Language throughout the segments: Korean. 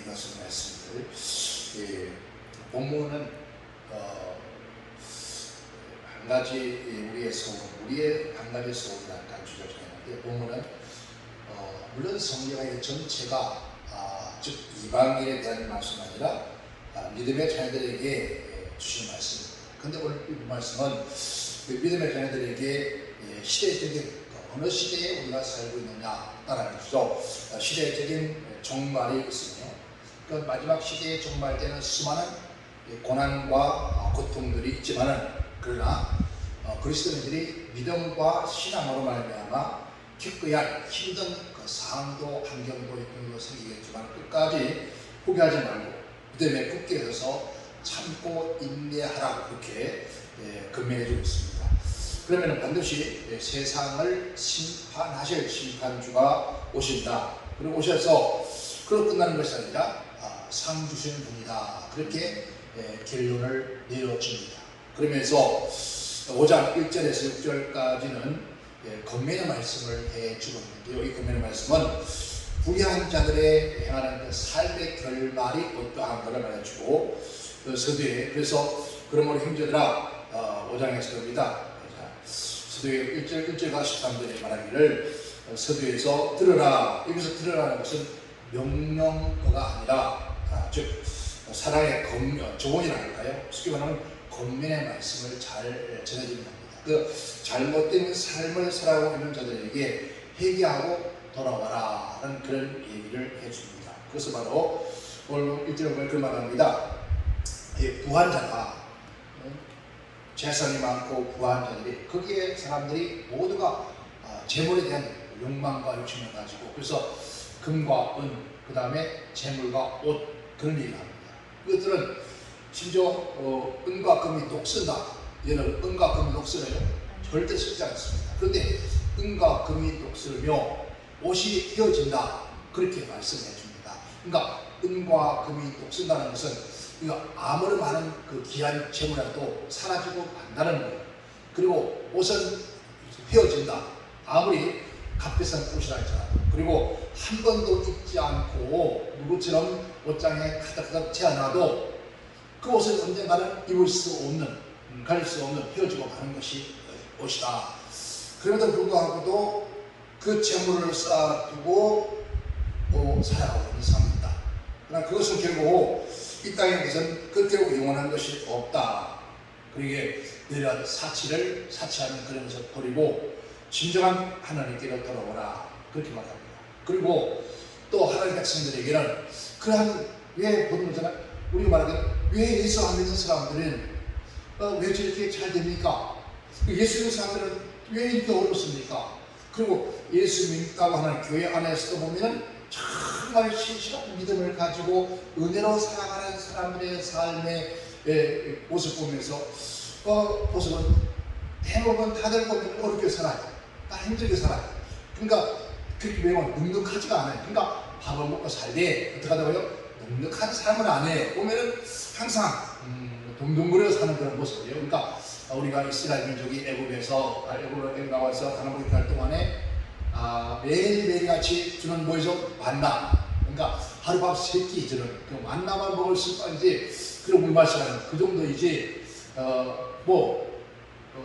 교수 말씀들, 본문은 한 가지 우리의 한 가지 소원이라는 주제를 정했는데, 본문은 물론 성경의 전체가 즉 이방인에 대한 말씀이 아니라 믿음의 자녀들에게 주신 말씀. 그런데 오늘 이 말씀은 믿음의 자녀들에게 시대적인 어느 시대에 우리가 살고 있느냐 따라는 것이죠. 시대적인 종말이 있으며 그 마지막 시대의 종말 때는 수많은 고난과 고통들이 있지만은, 그러나 그리스도인들이 믿음과 신앙으로 말미암아 겪어야 할 힘든 그 상황도 환경도 있는 것을 얘기했지만 끝까지 포기하지 말고 믿음에 굳게 서서 참고 인내하라고 그렇게 권면해 주고 있습니다. 그러면 반드시 세상을 심판하실 심판주가 오신다. 그리고 오셔서 그로 끝나는 것이 아니라 상 주시는 분이다. 그렇게 결론을 내려줍니다. 그러면서 5장 1절에서 6절까지는 권면의 말씀을 해주고 있는데요. 이 권면의 말씀은 부유한 자들의 행하는 그 삶의 결말이 어떠한 것을 말해주고, 서두에 그래서 그러므로 형제들아 5장에서 그럽니다. 서두에 1절과 13절에 말하기를 서두에서 들으라. 여기서 들으라는 것은 명령어가 아니라 즉 사랑의 조언이라 할까요? 쉽게 말하면 권면의 말씀을 잘 전해주는 겁니다. 그 잘못된 삶을 살아가고 있는 자들에게 회개하고 돌아와라는 그런 얘기를 해줍니다. 그래서 바로 오늘 1절에 보면 그 말합니다. 부한자가 재산이 많고 부한 자들이, 거기에 사람들이 모두가 재물에 대한 욕망과 욕심을 가지고, 그래서 금과 은, 그 다음에 재물과 옷, 그런 얘기를 합니다. 이것들은 심지어 은과 금이 녹슬다. 얘는 은과 금이 녹슬어요? 절대 쓰지 않습니다. 그런데 은과 금이 녹슬며 옷이 휘어진다. 그렇게 말씀해 줍니다. 그러니까 은과 금이 녹슬다는 것은 아무리 많은 그 귀한 재물이라도 사라지고 만다는 거예요. 그리고 옷은 휘어진다. 아무리 값비싼 옷이라 할지라도. 그리고 한 번도 입지 않고 누구처럼 옷장에 가득가득 채워놔도 그 옷은 언젠가는 입을 수 없는, 가릴 수 없는 휘어지고 마는 것이 옷이다. 그럼에도 불구하고도 그 재물을 쌓아두고 살아가고 있는 사람이다. 그러나 그것은 결국 이 땅에 것은 끝대로 영원한 것이 없다. 그러기에 너희가 사치하는 그런 것을 버리고 진정한 하나님께로 돌아오라. 그렇게 말합니다. 그리고 또 하나님 백성들에게는 그러한, 왜 보는 거잖아. 우리가 말하기는 왜 예수 안 믿는 사람들은 왜 저렇게 잘 됩니까? 예수 믿는 사람들은 왜 이렇게 어렵습니까? 그리고 예수 믿다고 하는 교회 안에서도 보면은 정말 신실한 믿음을 가지고 은혜로 살아가는 사람들의 삶의 모습 보면서 모습은 대부분 다들 보면 어렵게 살아요. 다 힘들게 살아요. 그러니까 그렇게 매번 눅눅하지가 않아요. 그러니까 밥을 먹고 살때 어떻게 하다고요? 눅눅한 삶을 안 해요. 보면은 항상 둥둥거려 사는 그런 모습이에요. 그러니까 우리가 이스라엘 민족이 애굽에서 나와서 가나안에 갈 동안에 매일매일 같이 주는 뭐죠? 만나. 그러니까 하룻밤 3끼 주는 그 만나만 먹을 수 있지, 그리고 물 마시라는 그 정도이지,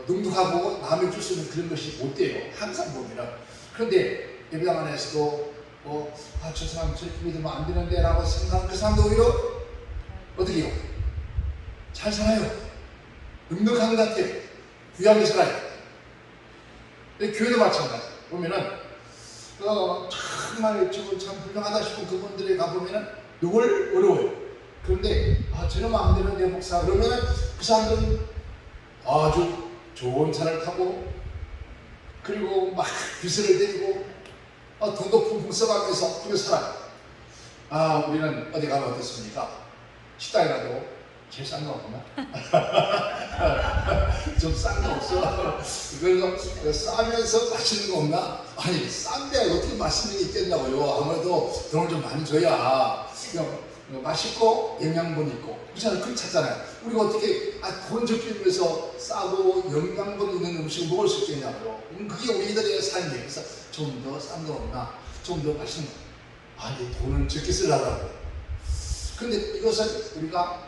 눅눅하고 남의 줄 수 있는 그런 것이 못 돼요. 항상 보면은. 그런데 예배당 안에서도 저 사람 저렇게 믿으면 안 되는데 라고 생각하는 그 사람도 오히려 어떻게 해요? 잘 살아요. 눅눅한 것 같아요. 귀하게 살아요. 교회도 마찬가지. 보면은 정말 참 훌륭하다 싶은 그분들에 가보면은 누굴 어려워요. 그런데 저러면 안 되는데 목사, 그러면은 그 사람들은 아주 좋은 차를 타고, 그리고 막 빚을 내고 돈도 풍풍 써가면서 그렇게 살아요. 우리는 어디 가면 어떻습니까? 식당이라도 제일 싼 거 없나? 좀 싼 거 없어? 그래서 싸면서 맛있는 거 없나? 아니, 싼데 어떻게 맛있는 게 있겠냐고요. 아무래도 돈을 좀 많이 줘야 맛있고 영양분 있고 그렇게 찾잖아요. 우리가 어떻게 돈 적기면서 싸고 영양분 있는 음식을 먹을 수 있겠냐고요. 그게 우리들의 삶이에요. 그래서 좀 더 싼 거 없나? 좀 더 맛있는 거. 아니, 돈을 적게 쓰려고. 그런데 이것은 우리가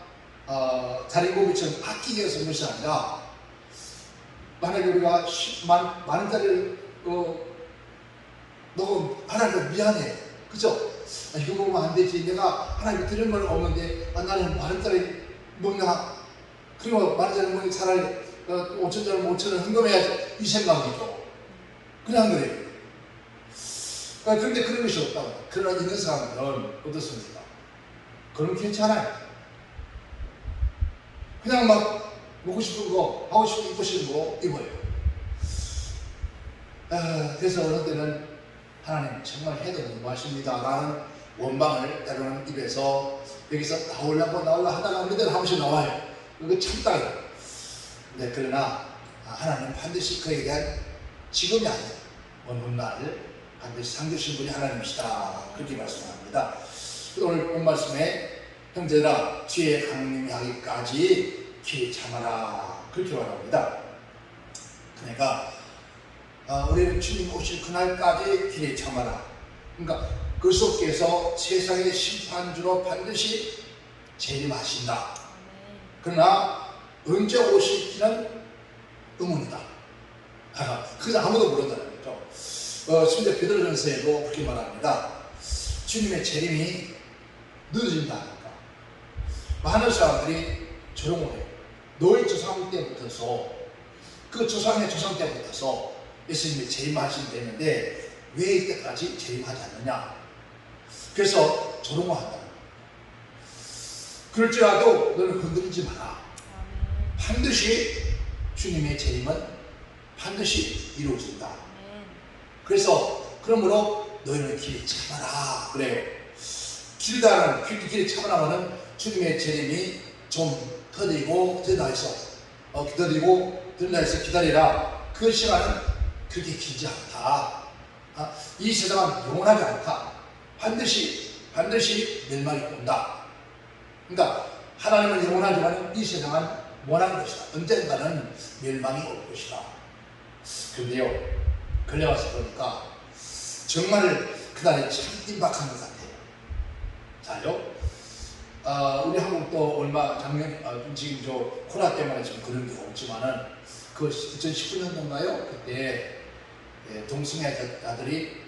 자린고비처럼 아끼기 위해서 그런 것이 아니라, 만약에 우리가 만 원짜리를 너 하나님 미안해, 그죠? 이거 먹으면 안 되지, 내가 하나님이 드린 건 없는데 나는 만 원짜리 먹나, 그리고 만 원짜리 먹으니 차라리 5천짜리 5천원 헌금해야지, 이 생각이죠. 그냥 그래요. 그런데 그런 것이 없다고. 그러나 있는 사람들은 어떻습니까? 그럼 괜찮아요. 그냥 막 먹고 싶은 거, 하고 싶은 거, 입고 싶은 거 입어요. 그래서 어느 때는 하나님 정말 해도 너무하십니다 라는 원망을 때로는 입에서 여기서 나오려고 하다가 어느 때는 한 번씩 나와요. 그거 참다요. 네, 그러나 하나님 반드시 그에 대한 지금이 아니라 어느 날 반드시 상 주신 분이 하나님이시다, 그렇게 말씀합니다. 오늘 본 말씀에 형제들아 주의 강림이 하기까지 기회 참아라, 그렇게 말합니다. 그러니까 우리는 주님 오실 그날까지 기회 참아라. 그러니까 그 속에서 세상의 심판주로 반드시 재림하신다. 그러나 언제 오실지는 의문이다. 그래서 아무도 모른다는 거죠. 심지어 베드로전서에도 그렇게 말합니다. 주님의 재림이 늦어진다니까. 많은 사람들이 조롱을 해요. 너희 조상 때부터서, 그 조상의 조상 때부터서 예수님이 재림하신다는데 왜 이때까지 재림하지 않느냐. 그래서 조롱을 한다는 거예요. 그럴지라도 너는 건드리지 마라. 반드시 주님의 재림은 반드시 이루어진다. 그래서 그러므로 너희는 길에 참아라, 그래요. 길에 참아라면은 주님의 재림이 좀 더디고 드러나서 기다리라. 그 시간은 그렇게 길지 않다. 이 세상은 영원하지 않다. 반드시 멸망이 온다. 그러니까 하나님은 영원하지만 이 세상은 원하는 것이다. 언젠가는 멸망이 올 것이다. 그런데요, 걸려와서 보니까 정말 그날이 참 임박한 것 같아요. 자요, 우리 한국도 작년, 지금 코로나 때문에 지금 그런 게 없지만은, 그 2019년도인가요? 그때 동성애자들이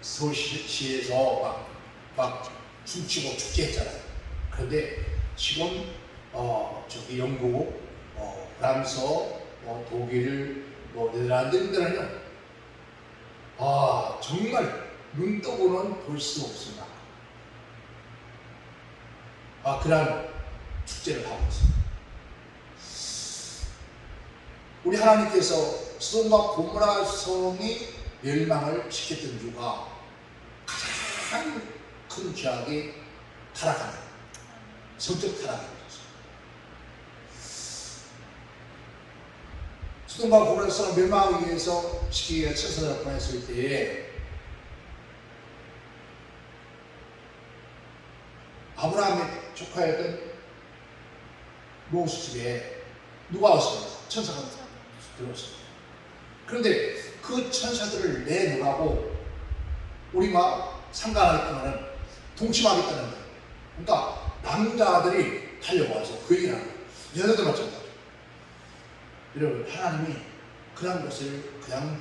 서울시에서 막 춤추고 축제했잖아요. 그런데 지금 영국, 프랑스, 독일, 네덜란드 등들은요, 정말 눈 떠고는 볼 수 없습니다. 그런 축제를 하고 있습니다. 우리 하나님께서 소돔과 고모라 성이 멸망을 시켰던 이유가 가장 큰 죄악이 타락하는, 성적 타락입니다. 소돔과 고모라 성을 멸망하기 위해서 시키기 위해 천사를 보냈을 때에 아브라함의 조카였던 로스 집에 누가 왔습니까? 천사가 들어왔습니다. 그런데 그 천사들을 내놓으라고 우리가 상관하겠다는, 동침하겠다는 거예요. 그러니까 남자들이 달려와서 그 얘기를 하는 거예요. 여자들 마찬가지죠. 여러분, 하나님이 그런 것을 그냥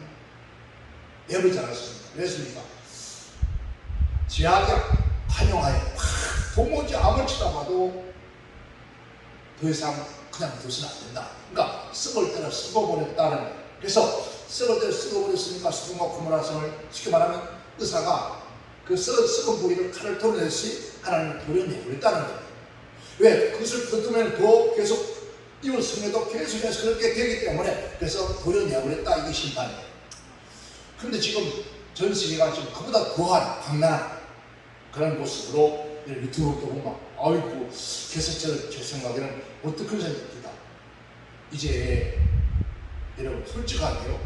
내버리지 않았습니다. 왜 했습니까? 죄악에 관용하여 도무지 아무리 쳐다봐도 더 이상 그냥 둬서는 안 된다. 그러니까 썩을 때는 썩어버렸다는 거예요. 그래서 썩을 때는 썩어버렸으니까 소돔과 고모라 성을 쉽게 말하면 의사가 그 썩은 부위를 칼을 도려냈지 하나님을 도려내버렸다는 거예요. 왜? 그것을 걷으면 더 계속 이웃 성에도 계속해서 그렇게 되기 때문에, 그래서 도려내버렸다, 이게 심판이에요. 그런데 지금 전 세계가 지금 그보다 더한 강난한 그런 모습으로 유튜브도 보면 아이고, 그래서 제 생각에는 어떻게 생각합니다. 이제 여러분 솔직하게요,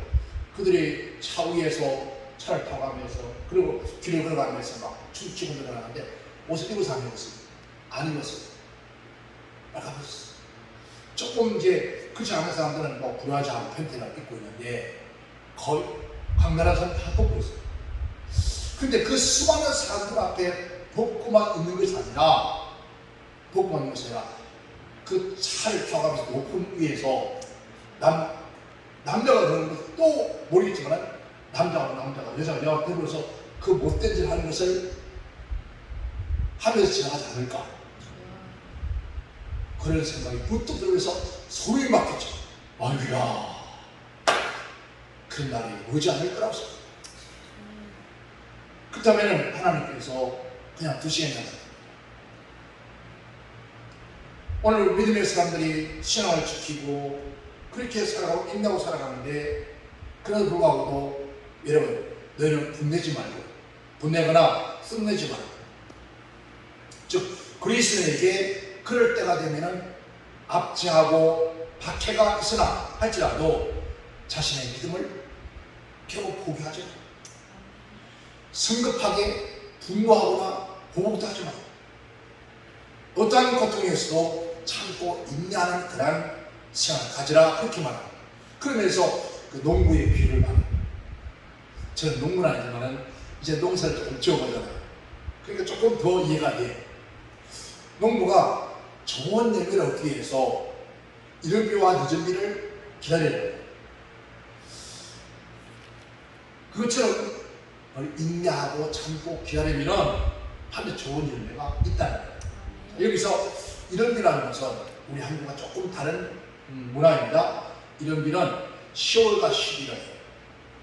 그들이 차 위에서 차를 타고 가면서, 그리고 길을 걸어가면서 막 춤추고 들어가는데 옷을 입어서 안 입었어요. 안 입었어요. 빨가벗었어요. 조금 이제 그렇지 않은 사람들은 뭐 부러워하지 않은 팬티를 입고 있는데 거의 강렬한 사람 다 벗고 있어요. 근데 그 수많은 사람들 앞에 벗고만 있는 것이 아니라 복권 요새라 그 차를 타가면서 높은 위에서 남자가 그러는 것도 모르겠지만 남자가 여자가 내 앞에 그래서 그 못된 짓 하는 것을 하면서 지나가지 않을까 그런 생각이 부쩍 들면서 소름이 막혔죠. 아유야 그런 날이 오지 않을 거라고 생각합니다. 그렇다면 하나님께서 그냥 두시겠냐 오늘 믿음의 사람들이 신앙을 지키고 그렇게 살아가고 인내하고 살아가는데 그래도 불구하고도 여러분 너희는 분내지 말고 분내거나 썩내지 말고 즉 그리스도에게 그럴 때가 되면은 압제하고 박해가 있으나 할지라도 자신의 믿음을 겨우 포기하지 말고 성급하게 분노하거나 보복도 하지 말고 어떠한 고통에서도 참고 인내하는 그런 시간을 가지라 그렇게 말합니다. 그러면서 그 농부의 비유를 말합니다. 저는 농부는 아니지만 이제 농사를 조금 지어보잖아요. 그러니까 조금 더 이해가 돼요. 농부가 좋은 열매를 얻기 위해서 이른 비와 늦은 비를 기다려야 돼요. 그것처럼 인내하고 참고 기다리면 반드시 좋은 열매가 있다는 거예요. 여기서 이른 비라는 것은 우리 한국과 조금 다른 문화입니다. 이른 비는 10월과 11월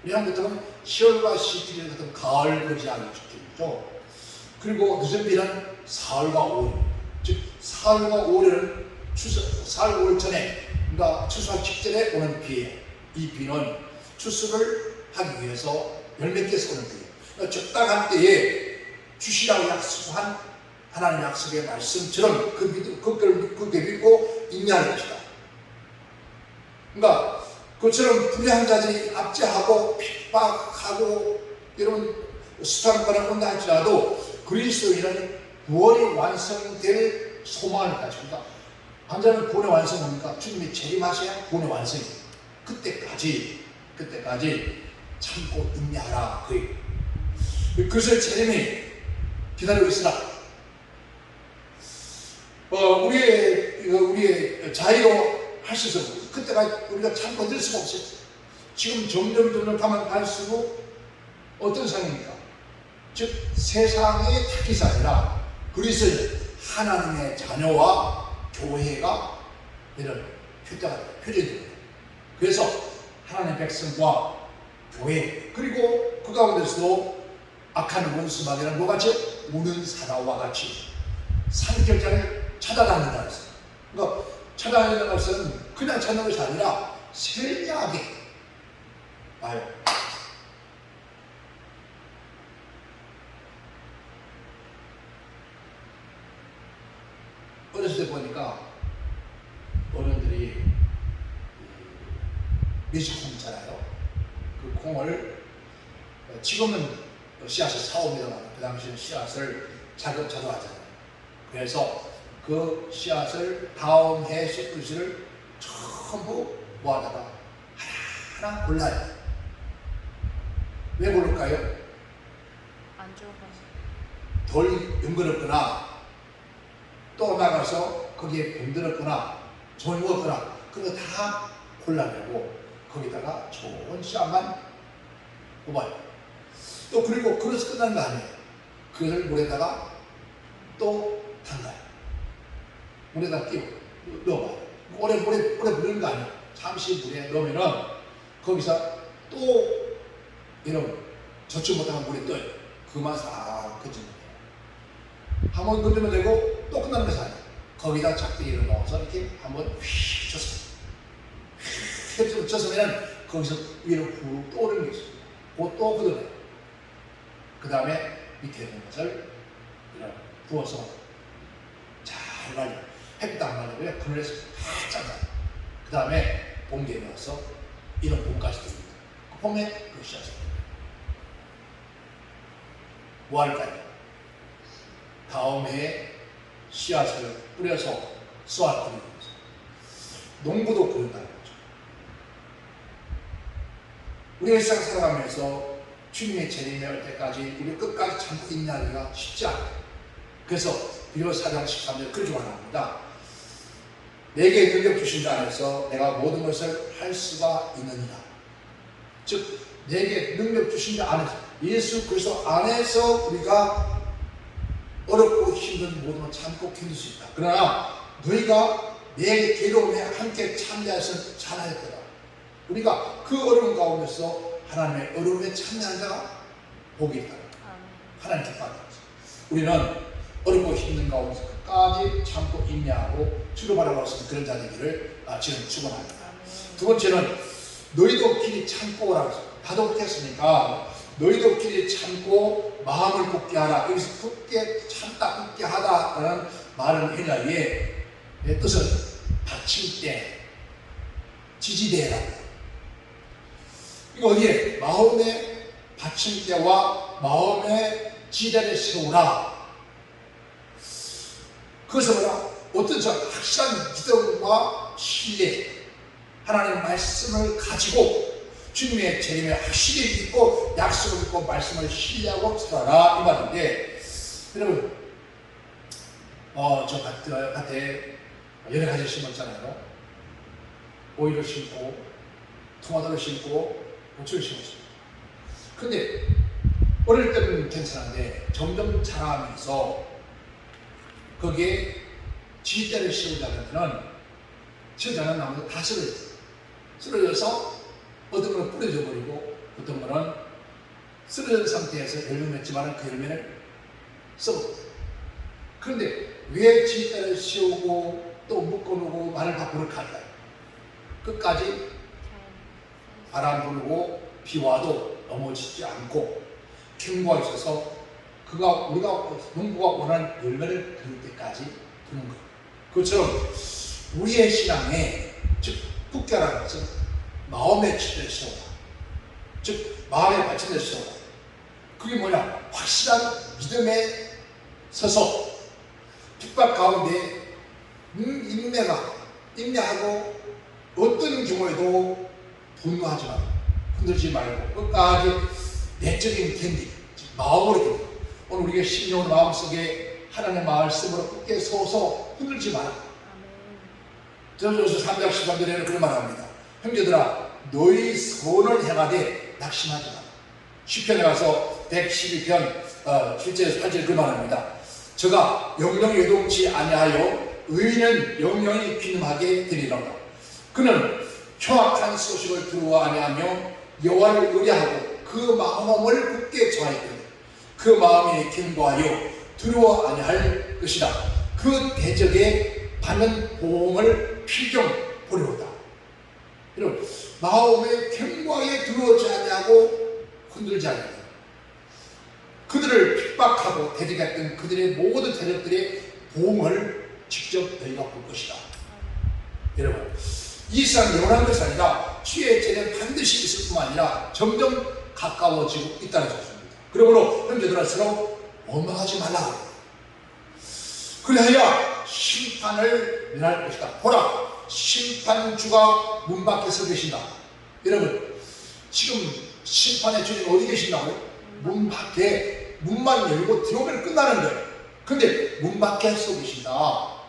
우리 한국처럼 10월과 11월 같은 가을 거지하는 축제죠. 그리고 늦은 비는 4월과 5월 즉 4월과 5월은 사흘 5월 전에 그러니까 추수하기 직전에 오는 비예요. 이 비는 추수를 하기 위해서 열매께서 오는 비예요. 그러니까 적당한 때에 주시라고 약속한 하나님 약속의 말씀처럼 그렇게 믿고 인내하는 것이다. 그러니까 그처럼 불의한 자들이 압제하고 핍박하고 이런 수단권을 온다 할지라도 그리스도인은 구원이 완성될 소망을 가집니다. 환자는 구원의 완성이 뭡니까? 주님이 재림하셔야 구원의 완성이 그때까지 참고 인내하라 그것을 재림이 기다리고 있으라. 우리의 자유로 할 수 있어. 그때까지 우리가 참고 늘 수가 없어요. 지금 점점 가면 갈수록 어떤 상황입니까? 즉 세상의 타깃이 아니라 그리스도인 하나님의 자녀와 교회가 이런 표준이 됩니다. 그래서 하나님의 백성과 교회 그리고 그 가운데서도 악한 원수마귀는 뭐같이 우는 사자와 같이 산결자를 찾아다닌다는 것은 그러니까 찾아다닌다는 것은 그냥 찾는 것이 아니라 세밀하게 봐요. 어렸을 때 보니까 어른들이 미식콩 있잖아요. 그 콩을 지금은 씨앗을 사옵니다만 그 당시에는 씨앗을 자급자족 하잖아요. 그래서 그 씨앗을 다음 해 씨앗을 전부 모아다가 하나하나 골라요. 왜 고를까요? 안 좋아서. 덜 연그럽거나 또 나가서 거기에 병들었거나 젊었거나 그거 다 골라내고 거기다가 좋은 씨앗만 뽑아요. 또 그리고 그래서 끝나는 거 아니에요. 그것을 물에다가 또 담가요. 물에다 끼워 넣어봐요. 오래 부르는 거 아니에요. 잠시 물에 넣으면은 거기서 또 이런 젖지 못하는 물에 떠요. 그만 싹 그치면 돼요. 한번 건드면 되고 또 끝나는 것이 아니에요. 거기다 작대기를 넣어서 이렇게 한번 휙 쳤어요. 쳤으면 거기서 위로 푹 떠오르는 게 있어요. 그거 또 걷어내요. 그 다음에 밑에 있는 것을 이렇게 부어서 잘 말려. 햇빛 안 말리고요. 그늘에서 다 잘라요. 그 다음에 봉지에 넣어서 이런 봄까지 듭니다. 그 봄에 그 씨앗을 뭐 할까요? 다음 해에 씨앗을 뿌려서 쏘아뜨리는 거죠. 농부도 그런다는 거죠. 우리가 일상 살아가면서 주님의 재림이 올 때까지 우리 끝까지 참고 인내하기가 쉽지 않아요. 그래서 빌립보 4장 13절 그렇게 말합니다. 내게 능력 주신 자 안에서 내가 모든 것을 할 수가 있느니라. 즉 내게 능력 주신 자 안에서, 예수 그리스도 안에서 우리가 어렵고 힘든 모든 걸 참고 견딜 수 있다. 그러나 너희가 내 괴로움에 함께 참여해서 잘할 거다. 우리가 그 어려움 가운데서 하나님의 어려움에 참여한 자가 복이 있다. 하나님 기뻐한다. 우리는 어렵고 힘든 가운데서 끝까지 참고 인내하고 주를 바라보고 있는 그런 자 되기를 지금 축원합니다. 두 번째는 너희도 길이 참고 오라고 했어요. 나도 그렇게 했으니까 너희도 길이 참고 마음을 굳게 하라. 여기서 굳게 참다 굳게 하다라는 말은 헬라어의 뜻은 받침대, 지지대라고. 이거 어디에? 마음의 받침대와 마음의 지대를 세우라. 그것은 뭐라? 어떤 확실한 믿음과 신뢰, 하나님의 말씀을 가지고 주님의 재림에 확실히 믿고 약속을 믿고 말씀을 신뢰하고 살아라 이 말인데, 여러분 저 밭에 여러 가지 심었잖아요. 오이를 심고 토마토를 심고 고추를 심었습니다. 근데 어릴 때는 괜찮은데 점점 자라면서 거기에 지대를 씌우자면은 지어자는 나무도 다 쓰러져서 어떤 거는 뿌려져 버리고 어떤 거는 쓰러진 상태에서 열매 맺지만 그 열매를 썩었어요. 그런데 왜 지대를 씌우고 또 묶어놓고 말을 바꾸는 갈까요? 끝까지 바람 불고 비 와도 넘어지지 않고 경고가 있어서 우리가 농부가 원하는 열매를 들을 때까지 두는 거예요. 그것처럼 우리의 신앙에, 즉 굳게라는 것은 마음의 지대를 세워라. 즉 마음의 받침대를 세워라. 그게 뭐냐? 확실한 믿음에 서서 핍박 가운데 인내하고 어떤 경우에도 분노하지 말고 흔들지 말고 끝까지 내적인 견디, 마음으로 견디. 오늘 우리가 심령으로 마음속에 하나님의 말씀으로 굳게 서서 흔들지 마라. 저저서 3장 13절에는 그런 말합니다. 형제들아 너희 선을 행하되 낙심하지 마라. 시편에 가서 112편 7절에서 8절에 그 말합니다. 저가 영영이 요동치 아니하여 의인은 영영이 귀념하게 되리로다. 그는 흉악한 소식을 들어 아니하며 여호와를 의뢰하고 그 마음을 굳게 정하였거든. 그 마음이 견고하여 두려워 아니할 것이다. 그 대적에 받는 보응을 필경 보려다. 여러분 마음에 견고하게 두려워하지 아니하고 흔들지 아니하고 그들을 핍박하고 대적했던 그들의 모든 대적들의 보응을 직접 너희가 볼 것이다. 여러분 이 세상 영원한 것이 아니라 주의 재림은 반드시 있을 뿐만 아니라 점점 가까워지고 있다는 것입니다. 그러므로 형제들아 서로 원망하지 말라. 그래야 심판을 면할 것이다. 보라 심판주가 문 밖에 서 계신다. 여러분 지금 심판의 주님 어디 계신다고요? 문 밖에. 문만 열고 들어오면 끝나는 거예요. 근데 문 밖에 서 계신다.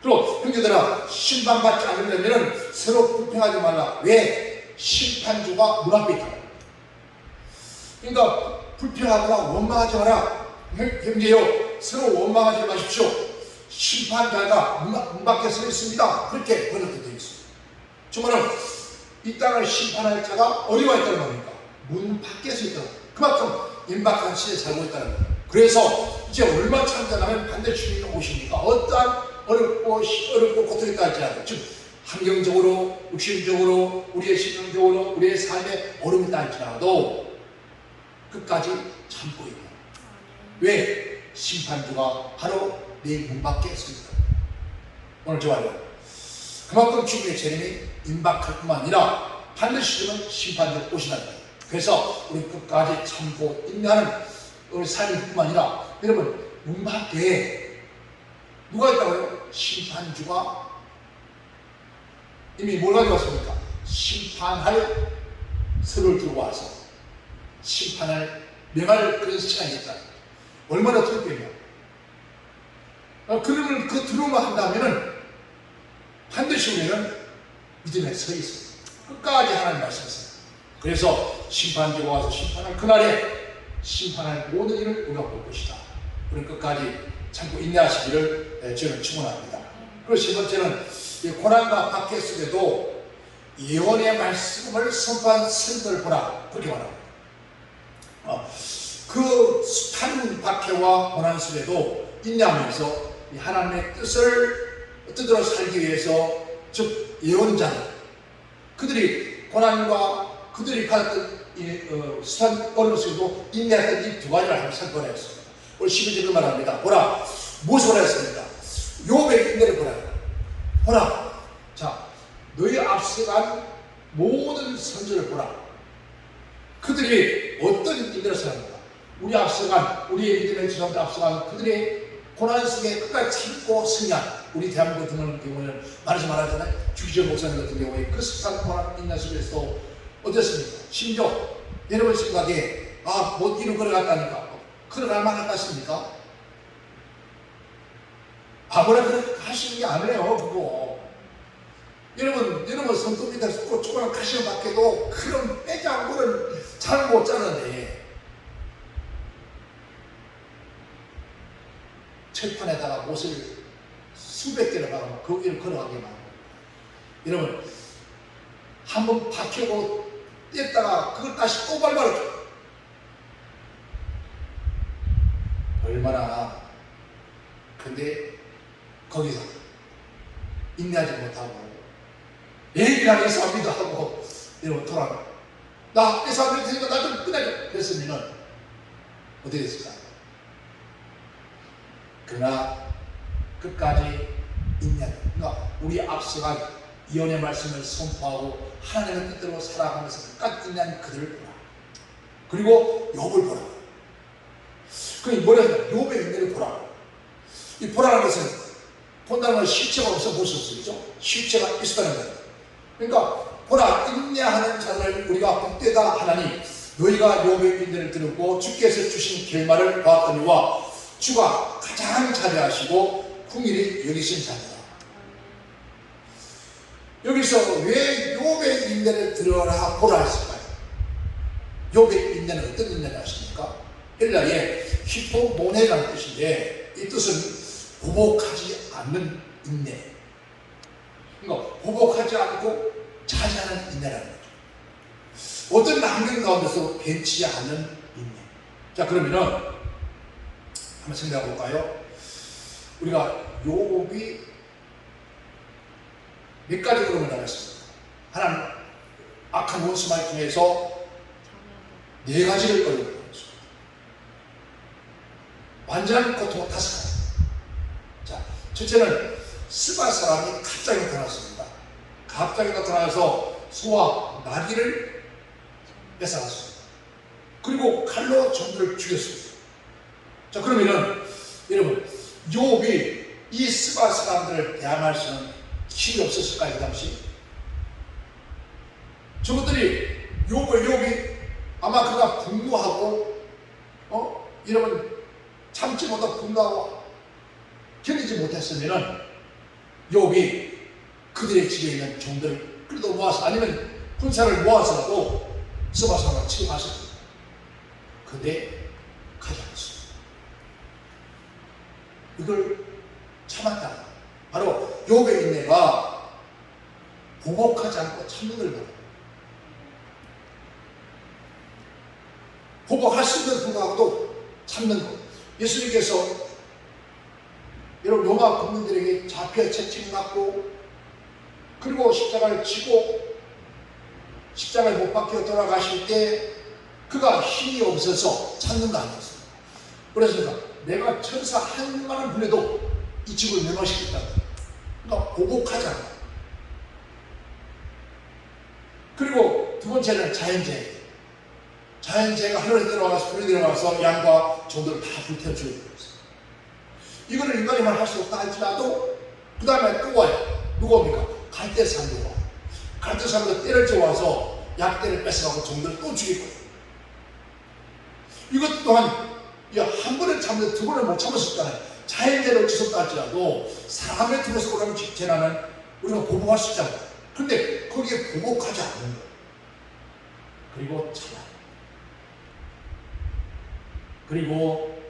그리고 형제들아 심판받지 않으려면 서로 불평하지 말라. 왜? 심판주가 문 앞에 있다. 그러니까 불평하거나 원망하지 마라. 형제요 서로 원망하지 마십시오. 심판자가 문 밖에 서 있습니다. 그렇게 번역되어 있습니다. 정말은 이 땅을 심판할 자가 어디 와 있다는 겁니까? 문 밖에 서 있다. 그만큼 임박한 시대에 살고 있다는 거예요. 그래서 이제 얼마 참전하면 반드시 주님이 오십니까? 어떠한 어렵고 고통이 있다 할지라도, 즉 환경적으로, 육신적으로, 우리의 신앙적으로, 우리의 삶에 어려움이 있다 할지라도 끝까지 참고 있다. 왜? 심판주가 바로 내 문 밖에 있습니다. 오늘 좋아요. 그만큼 주님의 재림이 임박할 뿐만 아니라 반드시 주는 심판주가 오신다는 거예요. 그래서 우리 끝까지 참고 인내하는 우리 삶일 뿐만 아니라 여러분 문 밖에 누가 있다고요? 심판주가 이미 뭘 가져왔습니까? 심판할 서를 들고 와서 심판할 명할 그런 시간이 있다. 얼마나 두렵겠냐. 그러면 그 두려움을 한다면은 반드시 우리는 믿음에 서 있어요. 끝까지 하나님 말씀하세요. 그래서 심판주가 와서 심판할 그날에 심판할 모든 일을 우리가 볼 것이다. 우리 끝까지 참고 인내하시기를 저는 축원합니다. 그리고 세 번째는 고난과 박해 속에도 예언의 말씀을 선포한 성도를 보라, 그렇게 말합니다. 그 숱한 박해와 고난 속에도 인내하면서 하나님의 뜻대로 살기 위해서, 즉 예언자들, 그들이 고난과 그들이 받았던 숱한 어려움 속에도 인내했던 이 두 가지를 한번 선포했습니다. 오늘 12절을 말합니다. 보라, 무엇을 했습니까? 욥의 인내를 보라. 보라, 자, 너희 앞서간 모든 선지를 보라. 그들이 어떤 인내를 써합니까? 우리 앞서간, 우리의 믿음의 지성들 앞서간 그들의 고난 속에 끝까지 참고 승리한, 우리 대한민국 같은 경우는 말하지 말하잖아요. 주기철 목사님 같은 경우에 그 습관 고난 인내 속에서 어땠습니까? 심지어 여러분 생각에 못 이루 걸어갔다니까 걸어갈 만한 것 같습니까? 아무나 그렇게 하시는 게 아니에요. 그거 여러분 성도 밑에 조그만 가시는 밖에도 그런 빼장구를 잘 못 자는데 철판에다가 못을 수백 개를 박아놓고 그 위를 걸어가게 만들어요. 여러분 한번 박히고 뗐다가 그걸 다시 또 밟아줘. 얼마나. 근데 거기서 인내하지 못하고 예비하게 싸움도 하고 이러고 돌아가. 나 싸움을 테니까 나 좀 끝내줘. 그랬으면 어떻게 됐을까? 그러나 끝까지 인내. 그러니까 우리 앞서간 예언의 말씀을 선포하고 하나님의 뜻대로 살아가면서 끝까지 인내한 그들을 보라. 그리고 욥을 보라. 그게 뭐냐면 욥의 인내를 보라. 이 보라는 것은 본다는 건 실체가 없어 볼 수 없어. 그죠? 실체가 있었다는 거예요. 그러니까 보라, 인내하는 자를 우리가 복되다 하나니 너희가 욥의 인내를 들었고 주께서 주신 결말을 보았거니와 주가 가장 자비하시고 긍휼히 여기신 자니라. 여기서 왜 욥의 인내를 들어라 보라 했을까요? 욥의 인내는 어떤 인내를 하십니까? 헬라의 히포모네라는 뜻인데 이 뜻은 보복하지 않는 인내. 그러니까 보복하지 않고 자제하는 인내라는 거죠. 어떤 환경 가운데서 변치지 않는 인내. 자, 그러면은 한번 생각해 볼까요? 우리가 욥이 몇 가지 어려움을 당했습니다. 하나는 악한 원수말 중에서 네 가지를 어려움을 당했습니다. 완전한 고통은 5가지. 자, 첫째는 스바 사람이 갑자기 나타났습니다. 갑자기 나타나서 소와 나귀를 뺏어갔습니다. 그리고 칼로 종들을 죽였습니다. 자, 그러면은 여러분 욥이 이 스바 사람들을 대항할 수 있는 힘이 없었을까요? 그 당시 저것들이 욥이 아마 그가 분노하고 이러면 참지 못하고 분노하고 견디지 못했으면은 욥이 그들의 집에 있는 종들을 끌어 모아서 아니면 군사를 모아서라도 스바 사람을 치고 갔습니다. 근데 가지 않았습니다. 이걸 참았다. 바로 욥의 인내가 보복하지 않고 참는 걸 말합니다. 보복할 수도 불구하고도 참는 것. 예수님께서 여러분 로마 군민들에게 잡혀 채찍맞고 그리고 십자가를 지고 십자가에 못 박혀 돌아가실 때 그가 힘이 없어서 참는 거 아니었습니다. 그래서 내가 천사 한 명만 불려도 이 집을 멸망시켰다. 그러니까 보복하지 않아. 그리고 두 번째는 자연재해. 자연재해가 하늘에 들어가서 불이 들어가서 양과 종들을 다 불태워 죽여버렸어요. 이거는 인간이만 할 수 없다 할지라도 그 다음에 또 와요. 누가 옵니까? 갈대산도 와요. 갈대산도 때를 쪼아서 약대를 뺏어가고 종들을 또 죽일 거예요. 이것 또한 한 번을 참는데 두 번을 못 참았었잖아요. 자연재해로 치솟다 할지라도 사람의 통해서 오라는 재난은 우리가 보복할 수 있잖아요. 그런데 거기에 보복하지 않는 거예요. 그리고 찬양. 그리고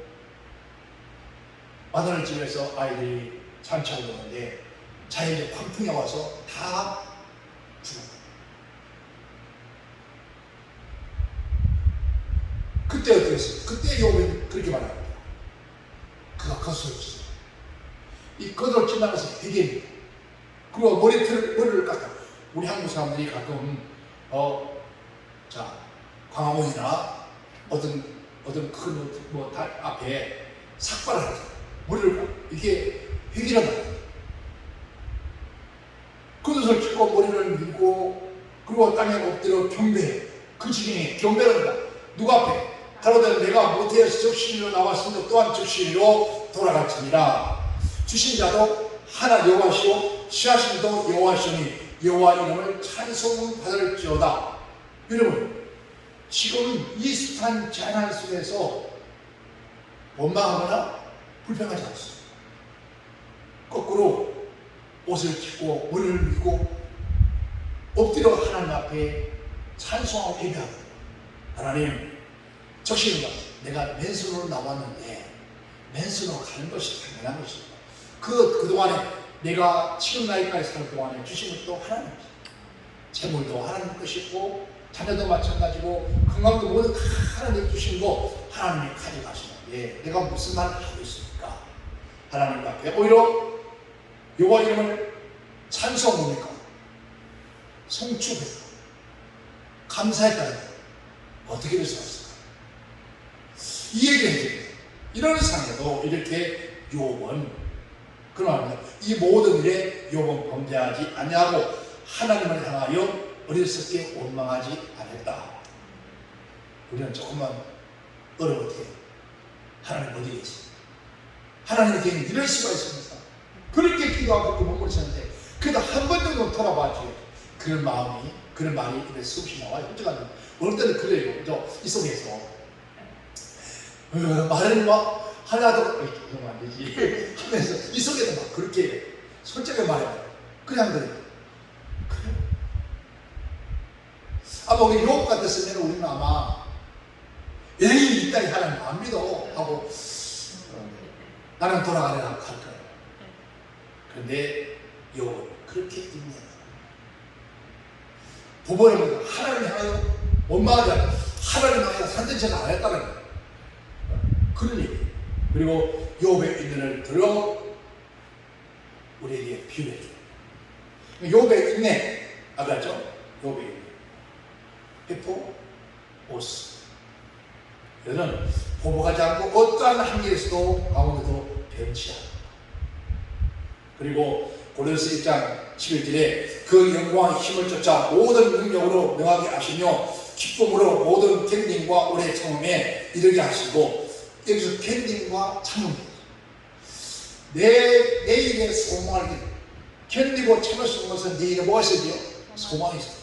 마늘집에서 아이들이 잔치하고 오는데 자연재 광풍이 와서 다 죽어요. 그때 어떻게 했어요? 그때 욥은 그렇게 말합니다. 그가 겉을 찢어요. 이 겉을 찢나면서 회개입니다. 그리고 머리를 깎아. 우리 한국 사람들이 가끔 광화문이나 어떤 큰 달 앞에 삭발을 하죠. 머리를 깎아. 이게 회개란 말이에요. 겉을 찢고 머리를 밀고 그리고 땅에 엎드려 경배해. 그 지경에 경배를 한다. 누구 앞에? 가로되 내가 모태에서 적신이로 나왔으므로 또한 적신이로 돌아갈지니라. 주신 자도 하나 여호와시오 시하신 이도 여호와시오니 여호와 이름을 찬송받을지어다. 여러분, 지금 이 숱한 재난 속에서 원망하거나 불평하지 않습니다. 거꾸로 옷을 찢고 머리를 밀고 엎드려 하나님 앞에 찬송하고 예배하고, 하나님, 적신인가? 내가 맨손으로 나왔는데 맨손으로 가는 것이 당연한 것입니다. 그동안에 내가 지금 나이까지 살 동안에 주신 것도 하나님입니다. 재물도 하나님 것이고 자녀도 마찬가지고 건강도 모두 다 하나님 주신 거 하나님이 가져가시는데 내가 무슨 말을 하고 있습니까? 하나님 앞에 오히려 여호와 이름을 찬송 뭡니까? 송축했다. 감사했다. 어떻게 될 수 없을까? 이 얘기를 해줍니다. 이런 상황에도 이렇게 욥은 그러나 이 모든 일에 욥은 범죄하지 아니하고 하나님을 향하여 어리석게 원망하지 않았다. 우리는 조금만 어려울 때 하나님 어디 계시? 하나님께 이럴 수가 있습니까? 그렇게 기도하고 머무르셨는데 그래도 한 번 정도 돌아봐줘요. 그런 마음이, 그런 말이 입에 수없이 나와요. 어느 때는 그래요. 이 속에서 말은 막 하나도 그러면 안 되지 하면서 이 속에서 막 그렇게 솔직하게 말해요. 그냥 그래요. 그래요. 아마 우리 욥 같았으면 우리는 아마 에이 이 땅에 하나님 안 믿어 하고 나는 돌아가려고 할 거예요. 그런데 욥은 그렇게 인내해요. 부모님은 하나님 향하여 원망하지 않고 하나님 향하여 산전체는 안 했다는 거예요. 그런 얘기. 그리고 욥의 인내를 들어 우리에게 비유해 줘요. 욥의 인내, 아까 했죠? 욥의 인내. 히포 오스. 이는 보복하지 않고 어떠한 한계에서도 가운데도 변치 않아. 그리고 고린도서 1장 11절에 그 영광의 힘을 쫓아 모든 능력으로 명하게 하시며 기쁨으로 모든 견딤과 오래 참음에 이르게 하시고, 여기서 견딤과 참음, 내일의 소망을 견디고 참을 수 있는 것은 내일에 뭐가 있어야 돼요? 소망이 있어요.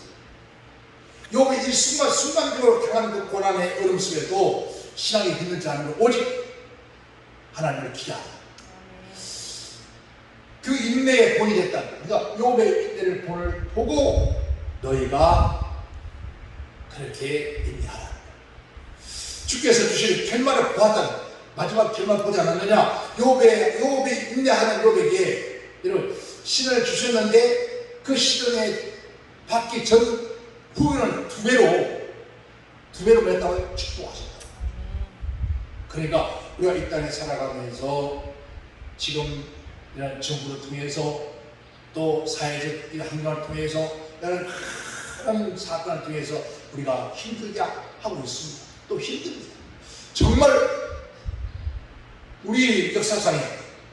욥이 이 순간적으로 당하는 그 고난의 어려움 속에도 신앙이 힘들지 않은 건 오직 하나님을 기대하다. 그 인내의 본이 됐다. 그러니까 욥의 인내를 본을 보고 너희가 그렇게 인내하라. 주께서 주실 결말을 보았다. 마지막 결말 보지 않았느냐? 욥의 인내하는 욥에게 이런 신을 주셨는데 그 시련에 받기 전 후에는 두 배로 맺다가 축복하셨다. 그러니까 우리가 이 땅에 살아가면서 지금 이런 정부를 통해서 또 사회적 환경을 통해서 이런 사건을 통해서 우리가 힘들게 하고 있습니다. 또 힘듭니다. 정말 우리 역사상에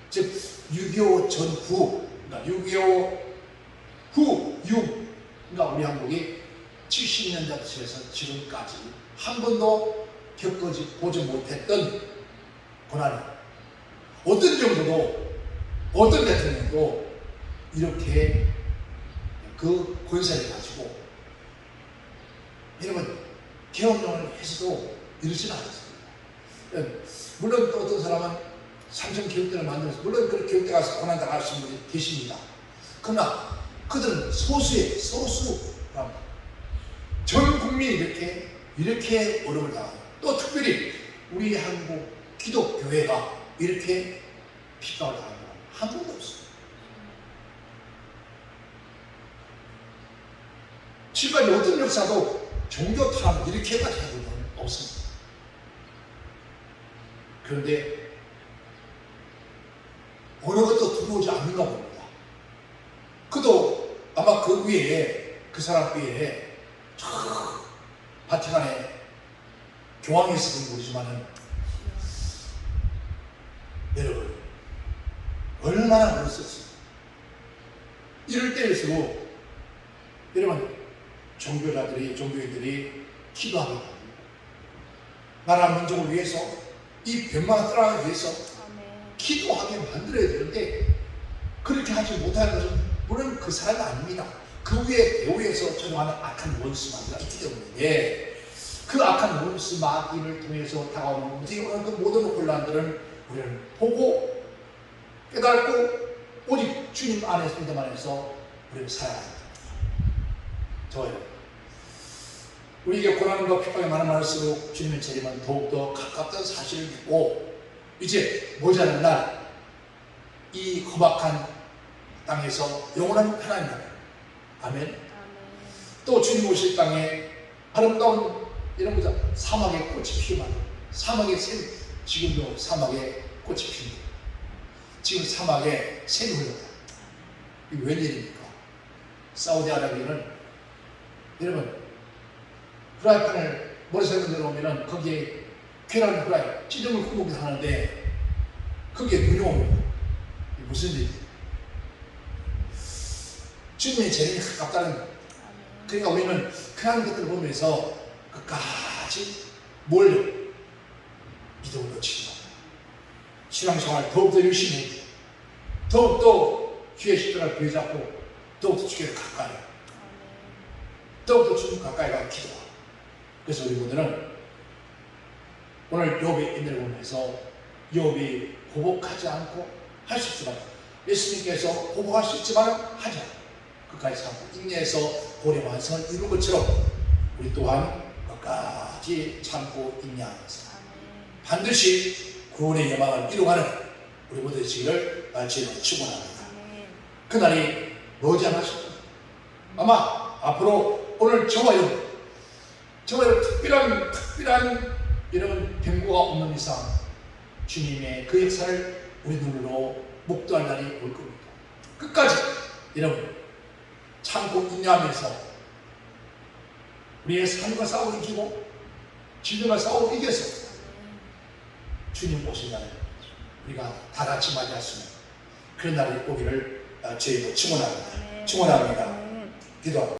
즉 6.25 전후, 그러니까 6.25 후, 그러니까 우리 한국이 70년대부터 지금까지 한 번도 보지 못했던 고난이, 어떤 정도도 어떤 대통령도 이렇게 그 권세를 가지고 여러분 개혁령을 해서도 이러지는 않았습니다. 물론 또 어떤 사람은 삼성교육대를 만들어서 물론 그 교육대 가서 고난당하신 분이 계십니다. 그러나 그들은 소수랍니다. 전 국민이 이렇게 어려움을 당하고 또 특별히 우리 한국 기독교회가 이렇게 핍박을 당하는 건 한 번도 없어요. 지금까지 어떤 역사도 종교 탄압 이렇게까지 해본 적은 없습니다. 그런데 어느 것도 들어오지 않는가 봅니다. 그도 아마 그 위에 그 사람 위에 저 바티칸에 교황이 있었던 모르지만은 여러분 얼마나 멀었었어요. 이럴 때일수록 여러분 종교인들이 기도하게 됩니다. 나라 민족을 위해서 이 변방을 떠나기 위해서 기도하게 만들어야 되는데 그렇게 하지 못하는 것은 물론 그 사람이 아닙니다. 그 위에 배후에서 저주하는 악한 원수 마귀가 있기 때문에 그 악한 원수 마귀를 통해서 다가오는 그 모든 혼란들은 우리는 보고 깨닫고 오직 주님 안에서 믿음 안에서 우리는 살아야 합니다. 저요. 우리에게 고난과 핍박이 많을수록 주님의 재림은 더욱더 가깝다는 사실을 믿고 이제 머지않은 날 이 험악한 땅에서 영원한 하나님 나라 아멘. 또 주님 오실 땅에 아름다운 이런 거죠. 사막에 꽃이 피면 사막에 지금도 사막에 꽃이 핍니다. 지금 사막에 샘이 흘러요. 이게 웬일입니까? 사우디아라비아는 여러분 프라이팬을 머리속에 내려오면은 거기에 계란 프라이 찌름을 구우기도 하는데 거기에 눈이 옵니다. 이게 무슨 일이에요? 주님의 재림이 가깝다는 그러니까 우리는 그런 것들을 보면서 끝까지 몰려 믿음을 놓치지 말아요. 신앙생활 더욱더 열심히 해요. 더욱더 주의 십자가를 부여잡고 더욱더 주께 가까이 더욱더 주님 가까이 가서 기도하고 그래서 우리 분들은 오늘 욥의 인내를 보면서 욥이 보복하지 않고 할 수 있지만 예수님께서 보복할 수 있지만 하지 않고 끝까지 참고 인내해서 고려 완성을 이룬 것처럼 우리 또한 끝까지 참고 인내하면서 반드시 구원의 여망을 이루어가는 우리 모두 되시기를 주님으로 축원합니다. 그날이 머지않았을 겁니다. 아마 앞으로 오늘 저와 여러분 특별한 이런 변고가 없는 이상 주님의 그 역사를 우리 눈으로 목도할 날이 올 겁니다. 끝까지 여러분 참고 인내하면서 우리의 삶과 싸우고 이기고 진리와 싸우고 이겨서 주님 오신 날을 우리가 다 같이 맞이할 수 있는 그런 날이 오기를 주님으로 축원합니다. 기도합니다.